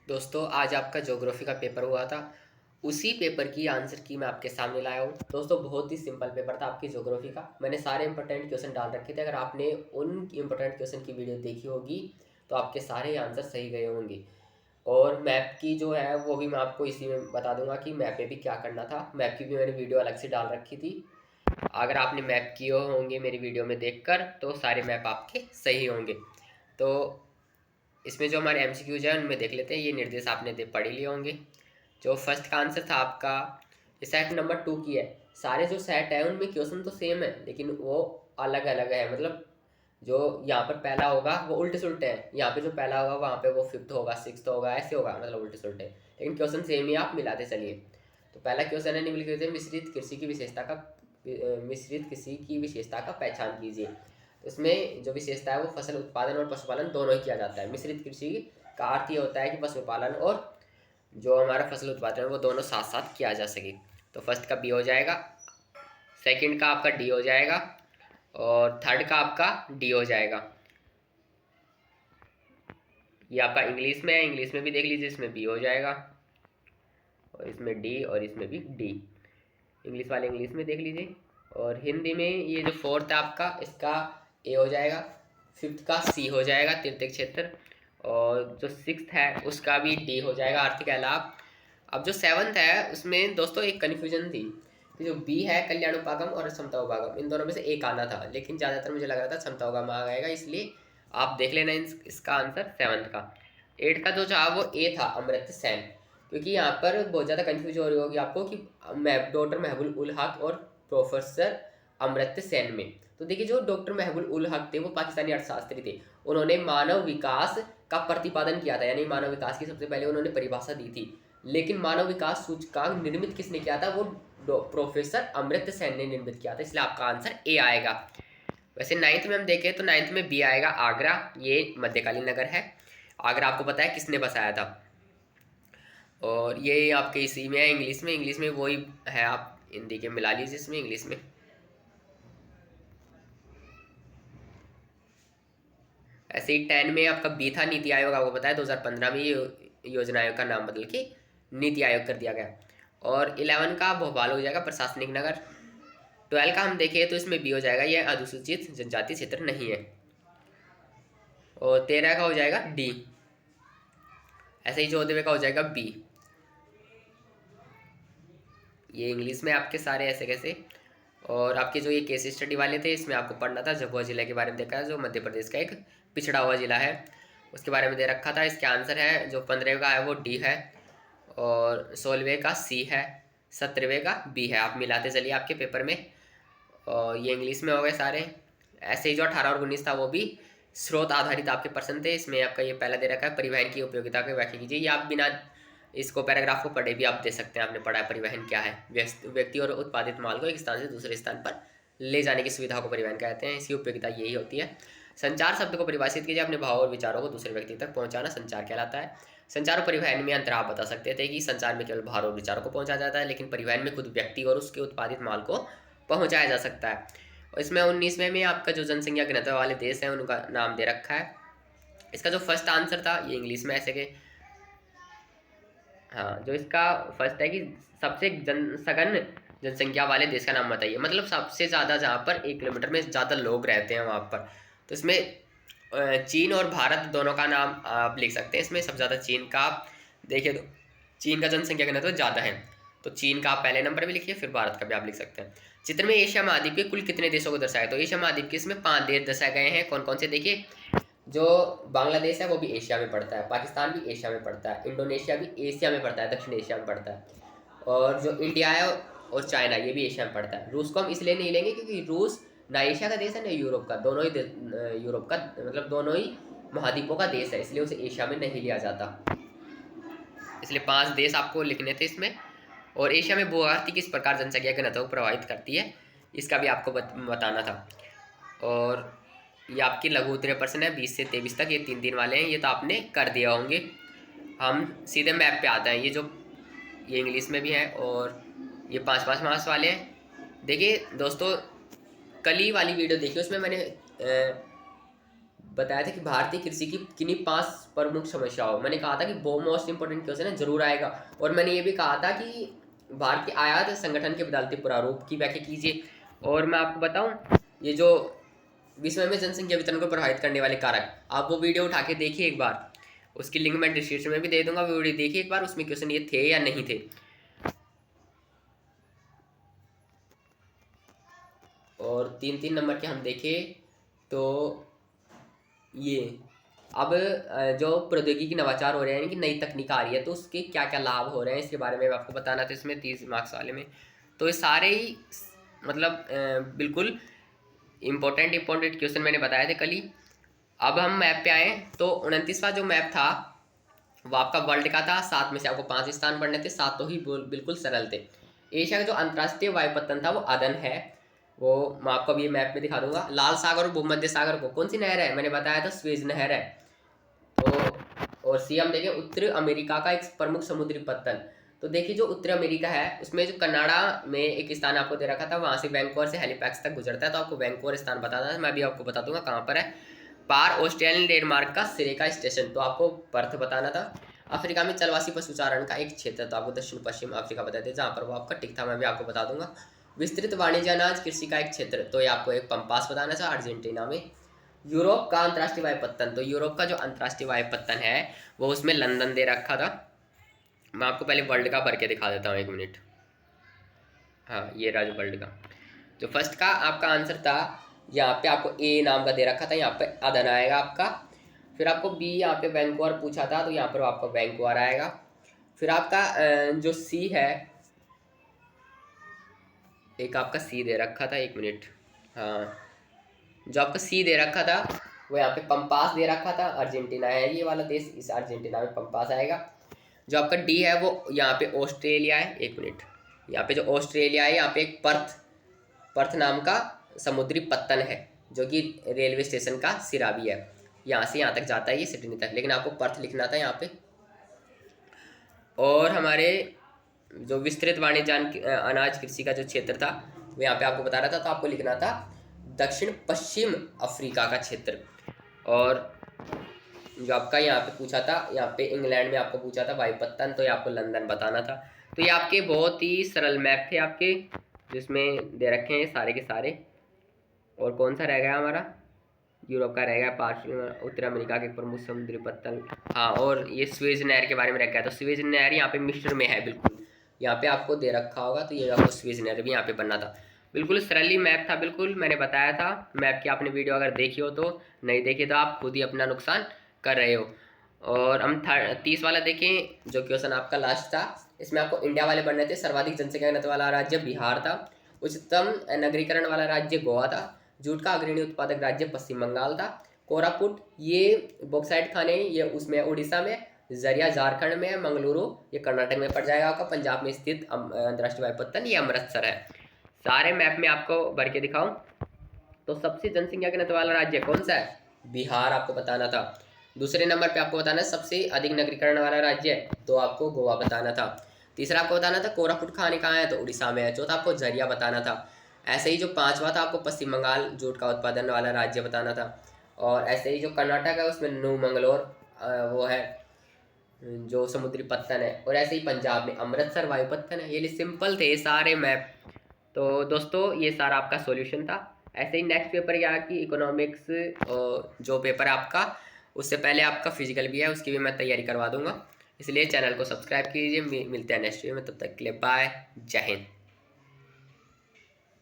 दोस्तों आज आपका ज्योग्राफी का पेपर हुआ था। उसी पेपर की आंसर की मैं आपके सामने लाया हूँ। दोस्तों बहुत ही सिंपल पेपर था आपकी ज्योग्राफी का। मैंने सारे इंपॉर्टेंट क्वेश्चन डाल रखे थे। अगर आपने उन इंपॉर्टेंट क्वेश्चन की वीडियो देखी होगी तो आपके सारे आंसर सही गए होंगे। और मैप की जो है वो भी मैं आपको इसी में बता दूंगा कि मैप में भी क्या करना था। मैप की भी मैंने वीडियो अलग से डाल रखी थी। अगर आपने मैप किए होंगे मेरी वीडियो में देखकर तो सारे मैप आपके सही होंगे। तो इसमें जो हमारे एमसीक्यूज है उनमें देख लेते हैं। ये निर्देश आपने पढ़ ही लिए होंगे। जो फर्स्ट का आंसर था आपका, ये सेट नंबर 2 की है। सारे जो सेट है उनमें क्वेश्चन तो सेम है लेकिन वो अलग अलग है। मतलब जो यहाँ पर पहला होगा वो उल्टे सुल्टे है, यहाँ पे जो पहला होगा वहाँ पे वो फिफ्थ होगा, सिक्स्थ होगा, ऐसे होगा, मतलब उल्टे सुल्टे, लेकिन क्वेश्चन सेम ही, आप मिलाते चलिए। तो पहला क्वेश्चन है, निम्नलिखित में मिश्रित कृषि की विशेषता का मिश्रित कृषि की विशेषता का पहचान कीजिए। तो इसमें जो विशेषता है वो फसल उत्पादन और पशुपालन दोनों ही किया जाता है। मिश्रित कृषि का अर्थ ये होता है कि पशुपालन और जो हमारा फसल उत्पादन है वो दोनों साथ साथ किया जा सके। तो फर्स्ट का बी हो जाएगा, सेकंड का आपका डी हो जाएगा और थर्ड का आपका डी हो जाएगा। ये आपका इंग्लिश में है, इंग्लिश में भी देख लीजिए, इसमें बी हो जाएगा और इसमें डी और इसमें भी डी। इंग्लिश वाले इंग्लिश में देख लीजिए। और हिंदी में ये जो फोर्थ है आपका, इसका ए हो जाएगा, फिफ्थ का सी हो जाएगा तृतीयक क्षेत्र, और जो सिक्स्थ है उसका भी डी हो जाएगा आर्थिक लाभ। अब जो सेवन्थ है उसमें दोस्तों एक कन्फ्यूजन थी कि जो बी है कल्याणोपागम और समताउपागम, इन दोनों में से एक आना था, लेकिन ज़्यादातर मुझे लग रहा था समताउपागम आ जाएगा, इसलिए आप देख लेना इसका आंसर सेवन्थ का। एट का जो था वो ए था, अमृत सेन। क्योंकि यहाँ पर बहुत ज़्यादा कन्फ्यूज हो रही होगी आपको कि डॉक्टर महबूब उल हक और प्रोफेसर अमर्त्य सेन में। तो देखिए जो डॉक्टर महबूब उल हक थे वो पाकिस्तानी अर्थशास्त्री थे। उन्होंने मानव विकास का प्रतिपादन किया था, यानी मानव विकास की सबसे पहले उन्होंने परिभाषा दी थी। लेकिन मानव विकास सूचकांक निर्मित किसने किया था? वो प्रोफेसर अमर्त्य सेन ने निर्मित किया था, इसलिए आपका आंसर ए आएगा। वैसे नाइन्थ में हम देखें तो नाइन्थ में बी आएगा, आगरा। ये मध्यकालीन नगर है। आगरा आपको पता है किसने बसाया था। और ये आपके इसी में है, इंग्लिश में, इंग्लिश में वही है, आप हिंदी के मिला लीजिए इसमें इंग्लिश में। ऐसे ही 10 में आपका बी था, नीति आयोग। आपको पता है 2015 में ये योजना आयोग का नाम बदल के नीति आयोग कर दिया गया। और 11 का भोपाल हो जाएगा, प्रशासनिक नगर। 12 का हम देखें तो इसमें बी हो जाएगा, ये अनुसूचित जनजाति क्षेत्र नहीं है। और 13 का हो जाएगा डी। ऐसे ही 14वें का हो जाएगा बी। ये इंग्लिश में आपके सारे ऐसे कैसे। और आपके जो ये केस स्टडी वाले थे इसमें आपको पढ़ना था झाबुआ जिला के बारे में देखा है, जो मध्य प्रदेश का एक पिछड़ा हुआ जिला है, उसके बारे में दे रखा था। इसके आंसर है जो 15वें का है वो डी है, और 16वें का सी है, 17वें का बी है। आप मिलाते चलिए आपके पेपर में। और ये इंग्लिश में हो गए सारे। ऐसे ही जो 18 और 19 था वो भी स्रोत आधारित आपके प्रश्न थे। इसमें आपका ये पहला दे रखा है, परिवहन की उपयोगिता की व्याख्या कीजिए। ये आप बिना इसको पैराग्राफ को पढ़े भी आप दे सकते हैं, आपने पढ़ा है परिवहन क्या है। व्यक्ति और उत्पादित माल को एक स्थान से दूसरे स्थान पर ले जाने की सुविधा को परिवहन कहते हैं, इसकी उपयोगिता यही होती है। संचार शब्द को परिभाषित कीजिए, अपने भाव और विचारों को दूसरे व्यक्ति तक पहुंचाना संचार कहलाता है। संचार और परिवहन में अंतर आप बता सकते थे कि संचार में केवल भाव और विचारों को पहुंचाया जाता है, लेकिन परिवहन में खुद व्यक्ति और उसके उत्पादित माल को पहुंचाया जा सकता है। और इसमें 19वें में आपका जो जनसंख्या घनत्व वाले देश हैं उनका नाम दे रखा है। इसका जो फर्स्ट आंसर था ये इंग्लिश में ऐसे के, हाँ, जो इसका फर्स्ट है कि सबसे सघन जनसंख्या वाले देश का नाम बताइए, मतलब सबसे ज़्यादा जहाँ पर 1 किलोमीटर में ज़्यादा लोग रहते हैं वहाँ पर। तो इसमें चीन और भारत दोनों का नाम आप लिख सकते हैं। इसमें सबसे ज़्यादा चीन का आप देखिए तो चीन का जनसंख्या घनत्व तो ज़्यादा है, तो चीन का आप पहले नंबर भी लिखिए, फिर भारत का भी आप लिख सकते हैं। चित्र में एशिया महाद्वीप के कुल कितने देशों को दर्शाया? तो एशिया महाद्वीप के इसमें 5 देश दर्शाए गए हैं। कौन कौन से? देखिए जो बांग्लादेश है वो भी एशिया में पड़ता है, पाकिस्तान भी एशिया में पड़ता है, इंडोनेशिया भी एशिया में पड़ता है, दक्षिण एशिया में पड़ता है, और जो इंडिया है और चाइना ये भी एशिया में पड़ता है। रूस को हम इसलिए नहीं लेंगे क्योंकि रूस ना एशिया का देश है ना यूरोप का, दोनों ही यूरोप का मतलब दोनों ही महाद्वीपों का देश है, इसलिए उसे एशिया में नहीं लिया जाता। इसलिए 5 देश आपको लिखने थे इसमें। और एशिया में भूआर्थिक किस प्रकार जनसंख्या घनत्व को प्रभावित करती है, इसका भी आपको बताना था। और ये आपकी लघु उत्तरीय प्रश्न है 20 से 23 तक, ये 3 वाले हैं, ये तो आपने कर दिया होंगे। हम सीधे मैप पे आते हैं। ये इंग्लिश में भी है और ये 5-5 मार्क्स वाले हैं। देखिए दोस्तों, कल ही वाली वीडियो देखिए, उसमें मैंने बताया था कि भारतीय कृषि की किन्हीं 5 प्रमुख समस्याओं, मैंने कहा था कि बहुत मोस्ट इंपॉर्टेंट क्वेश्चन है, जरूर आएगा। और मैंने ये भी कहा था कि भारत के आयात संगठन के बदलते प्रारूप की व्याख्या कीजिए। और मैं आपको बताऊं, ये जो विश्व में जनसंख्या वितरण को प्रभावित करने वाले कारक, आप वो वीडियो उठा के देखिए एक बार, उसकी लिंक मैं डिस्क्रिप्शन में भी दे दूंगा, वो वीडियो देखिए एक बार, उसमें क्वेश्चन ये थे या नहीं थे। और 3 नंबर के हम देखें तो ये अब जो प्रौद्योगिकी नवाचार हो रहे हैं कि नई तकनीक आ रही है, तो उसके क्या क्या लाभ हो रहे हैं इसके बारे में आपको बताना था इसमें 30 मार्क्स वाले में। तो ये सारे ही मतलब बिल्कुल इम्पोर्टेंट क्वेश्चन मैंने बताए थे कल ही। अब हम मैप पे आए तो 29वां जो मैप था वो आपका वर्ल्ड का था। 7 में से आपको 5 स्थान पढ़ने थे, 7 तो ही बिल्कुल सरल थे। एशिया का जो अंतर्राष्ट्रीय वायुपत्तन था वो अदन है, वो मैं आपको अभी मैप में दिखा दूंगा। लाल सागर और भूमध्य सागर को कौन सी नहर है, मैंने बताया था स्वेज नहर है। तो और सी हम देखें उत्तरी अमेरिका का एक प्रमुख समुद्री पत्तन, तो देखिए जो उत्तरी अमेरिका है उसमें जो कनाडा में एक स्थान आपको दे रखा था, वहाँ से वैंकूवर से हैलिफैक्स तक गुजरता है, तो आपको वैंकूवर स्थान बताना है, मैं भी आपको बता दूंगा कहाँ पर है। पार ऑस्ट्रेलियन डेनमार्क का सिरे का स्टेशन, तो आपको पर्थ बताना था। अफ्रीका में चलवासी पशुचारण का एक क्षेत्र, तो आपको दक्षिण पश्चिम अफ्रीका बताते थे, जहाँ पर वो आपका टिक था, मैं भी आपको बता दूंगा। विस्तृत वाणिज्य अनाज कृषि का एक क्षेत्र, तो ये आपको एक पंपास बताना था अर्जेंटीना में। यूरोप का अंतर्राष्ट्रीय वायुपत्तन, तो यूरोप का जो अंतर्राष्ट्रीय वायुपत्तन है वो उसमें लंदन दे रखा था। मैं आपको पहले वर्ल्ड का भर के दिखा देता हूँ, 1 मिनट। हाँ ये रहा जो वर्ल्ड का, जो फर्स्ट का आपका आंसर था, यहाँ पे आपको ए नाम का दे रखा था, यहाँ पे अदन आएगा आपका। फिर आपको बी यहाँ पे वैंकूवर पूछा था, तो यहाँ पर आपका वैंकूवर आएगा। फिर आपका जो सी है, एक आपका सी दे रखा था, 1 मिनट। हाँ जो आपका सी दे रखा था वो यहाँ पे पंपास दे रखा था, अर्जेंटीना है ये वाला देश, इस अर्जेंटीना में पंपास आएगा। जो आपका डी है वो यहाँ पे ऑस्ट्रेलिया है, 1 मिनट। यहाँ पे जो ऑस्ट्रेलिया है, यहाँ पे एक पर्थ पर्थ नाम का समुद्री पत्तन है, जो कि रेलवे स्टेशन का सिरा भी है, यहाँ से यहाँ तक जाता है ये सिडनी तक, लेकिन आपको पर्थ लिखना था यहाँ पे। और हमारे जो विस्तृत वाणिज्य अनाज कृषि का जो क्षेत्र था वो यहाँ पे आपको बता रहा था, तो आपको लिखना था दक्षिण पश्चिम अफ्रीका का क्षेत्र। और जो आपका यहाँ पे पूछा था, यहाँ पे इंग्लैंड में आपको पूछा था वायुपत्तन, तो ये आपको लंदन बताना था। तो ये आपके बहुत ही सरल मैप थे आपके, जिसमें दे रखे हैं सारे के सारे। और कौन सा रह गया हमारा, यूरोप का रह गया, पार्शियल उत्तर अमेरिका के प्रमुख समुद्री पत्तन। हाँ और ये स्वेज नहर के बारे में रह गया, तो स्वेज नहर यहाँ पे मिस्र में है बिल्कुल, यहाँ पे आपको दे रखा होगा, तो ये आपको स्वेज नहर भी यहाँ पे बनना था। बिल्कुल सरली मैप था, बिल्कुल मैंने बताया था। मैप की आपने वीडियो अगर देखी हो तो, नहीं देखी तो आप खुद ही अपना नुकसान कर रहे हो। और हम 30 वाला देखें, जो क्वेश्चन आपका लास्ट था, इसमें आपको इंडिया वाले बनने थे। सर्वाधिक जनसंख्या घनत्व वाला राज्य बिहार था, उच्चतम नगरीकरण वाला राज्य गोवा था, जूट का अग्रणी उत्पादक राज्य पश्चिम बंगाल था, कोरापुट ये बॉक्साइट खाने ये उसमें उड़ीसा में, जरिया झारखंड में, मंगलुरु ये कर्नाटक में पड़ जाएगा आपका, पंजाब में स्थित अंतर्राष्ट्रीय वायुपत्तन ये अमृतसर है। सारे मैप में आपको भर के दिखाऊं तो सबसे जनसंख्या घनत्व वाला राज्य कौन सा है, बिहार आपको बताना था। दूसरे नंबर पे आपको बताना है सबसे अधिक नगरीकरण वाला राज्य, तो आपको गोवा बताना था। तीसरा आपको बताना था कोरापुट खाने कहाँ है, तो उड़ीसा में है। चौथा आपको झरिया बताना था। ऐसे ही जो 5वां था आपको पश्चिम बंगाल जूट का उत्पादन वाला राज्य बताना था। और ऐसे ही जो कर्नाटक है उसमें न्यू मंगलोर वो है जो समुद्री पत्तन है। और ऐसे ही पंजाब में अमृतसर वायुपत्तन है। ये सिंपल थे सारे मैप। तो दोस्तों ये सारा आपका सॉल्यूशन था। ऐसे ही नेक्स्ट पेपर क्या कि इकोनॉमिक्स जो पेपर है आपका, उससे पहले आपका फिजिकल भी है, उसकी भी मैं तैयारी करवा दूंगा। इसलिए चैनल को सब्सक्राइब कीजिए। मिलते हैं नेक्स्ट वीडियो में, तब तक के लिए बाय, जय हिंद।